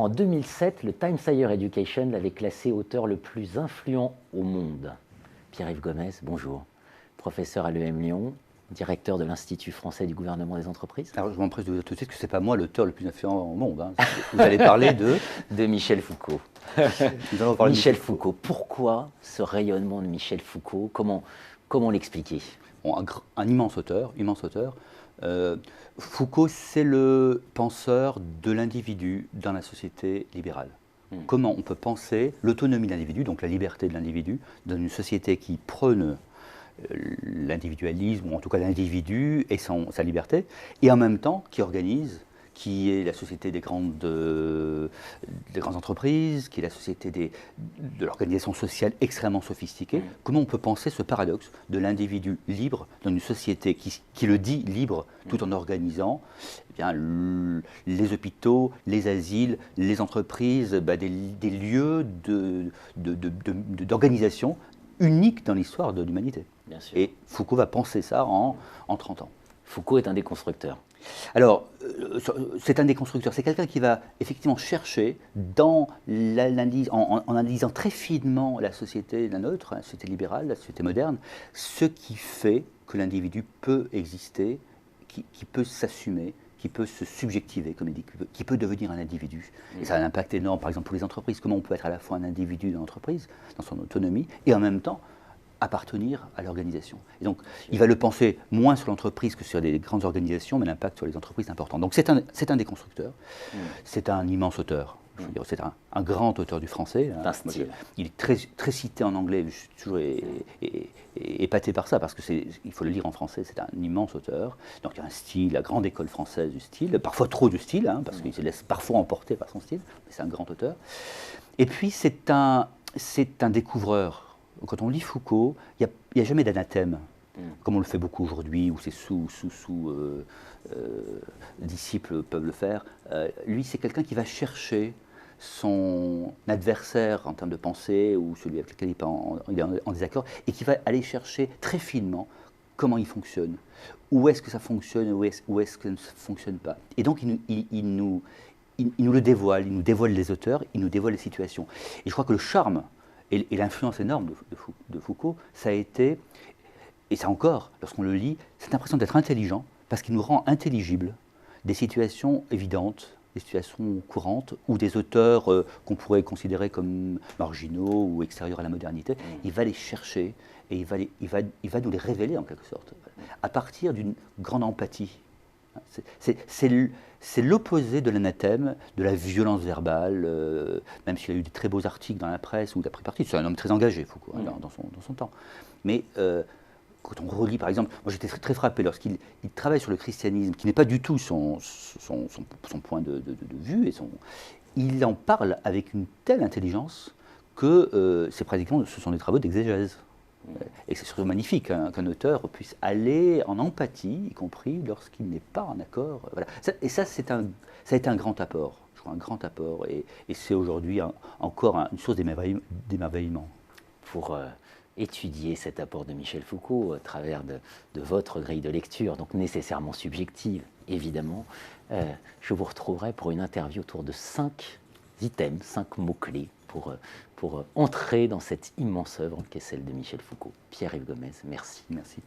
En 2007, le Times Higher Education l'avait classé auteur le plus influent au monde. Pierre-Yves Gomez, bonjour. Professeur à l'EM Lyon, directeur de l'Institut français du gouvernement des entreprises. Alors, je m'empresse de vous dire tout de suite que ce n'est pas moi l'auteur le plus influent au monde. Hein. Vous allez parler de Michel Foucault. Nous allons parler Michel Foucault. Pourquoi ce rayonnement de Michel Foucault? Comment l'expliquer? Bon, un immense auteur. Foucault, c'est le penseur de l'individu dans la société libérale. Comment on peut penser l'autonomie de l'individu, donc la liberté de l'individu, dans une société qui prône l'individualisme, ou en tout cas l'individu et sa liberté, et en même temps qui organise, qui est la société des grandes entreprises, qui est la société de l'organisation sociale extrêmement sophistiquée. Comment on peut penser ce paradoxe de l'individu libre dans une société qui le dit libre tout en organisant eh bien, les hôpitaux, les asiles, les entreprises, des lieux d'organisation uniques dans l'histoire de l'humanité. Et Foucault va penser ça en 30 ans. Foucault est un des constructeurs. Alors, c'est un des constructeurs, c'est quelqu'un qui va effectivement chercher, en analysant très finement la société, la nôtre, la société libérale, la société moderne, ce qui fait que l'individu peut exister, qui peut s'assumer, qui peut se subjectiver, comme il dit, qui peut devenir un individu. Et ça a un impact énorme, par exemple, pour les entreprises. Comment on peut être à la fois un individu dans l'entreprise, dans son autonomie, et en même temps appartenir à l'organisation. Et donc, il va le penser moins sur l'entreprise que sur des grandes organisations, mais l'impact sur les entreprises est important. Donc, c'est un des constructeurs. C'est un immense auteur. C'est un grand auteur du français. Il est très cité en anglais. Je suis toujours épaté par ça, parce qu'il faut le lire en français. C'est un immense auteur. Donc, il y a un style, la grande école française du style, parfois trop de style, hein, parce qu'il se laisse parfois emporter par son style, mais c'est un grand auteur. Et puis, c'est un découvreur. Quand on lit Foucault, il n'y a jamais d'anathème, comme on le fait beaucoup aujourd'hui, où ses disciples peuvent le faire. Lui, c'est quelqu'un qui va chercher son adversaire en termes de pensée, ou celui avec lequel il est en désaccord, et qui va aller chercher très finement comment il fonctionne, où est-ce que ça fonctionne, où est-ce que ça ne fonctionne pas. Et donc, il nous le dévoile, il nous dévoile les auteurs, il nous dévoile les situations. Et je crois que le charme et l'influence énorme de Foucault, ça a été, et ça encore, lorsqu'on le lit, cette impression d'être intelligent, parce qu'il nous rend intelligibles des situations évidentes, des situations courantes, ou des auteurs qu'on pourrait considérer comme marginaux ou extérieurs à la modernité. Il va les chercher et il va nous les révéler en quelque sorte, à partir d'une grande empathie. C'est l'opposé de l'anathème, de la violence verbale, même s'il a eu des très beaux articles dans la presse où il a pris parti. C'est un homme très engagé, Foucault, dans son temps. Mais quand on relit, par exemple, moi j'étais très frappé lorsqu'il travaille sur le christianisme, qui n'est pas du tout son point de vue, il en parle avec une telle intelligence que ce sont des travaux d'exégèse. Et c'est surtout magnifique qu'un auteur puisse aller en empathie, y compris lorsqu'il n'est pas en accord. Voilà. Ça a été un grand apport, je crois, un grand apport, et c'est aujourd'hui encore une source d'émerveillement. Pour étudier cet apport de Michel Foucault à travers de votre grille de lecture, donc nécessairement subjective, évidemment, je vous retrouverai pour une interview autour de 5 items, 5 mots-clés pour entrer dans cette immense œuvre qu'est celle de Michel Foucault. Pierre-Yves Gomez, merci. Merci.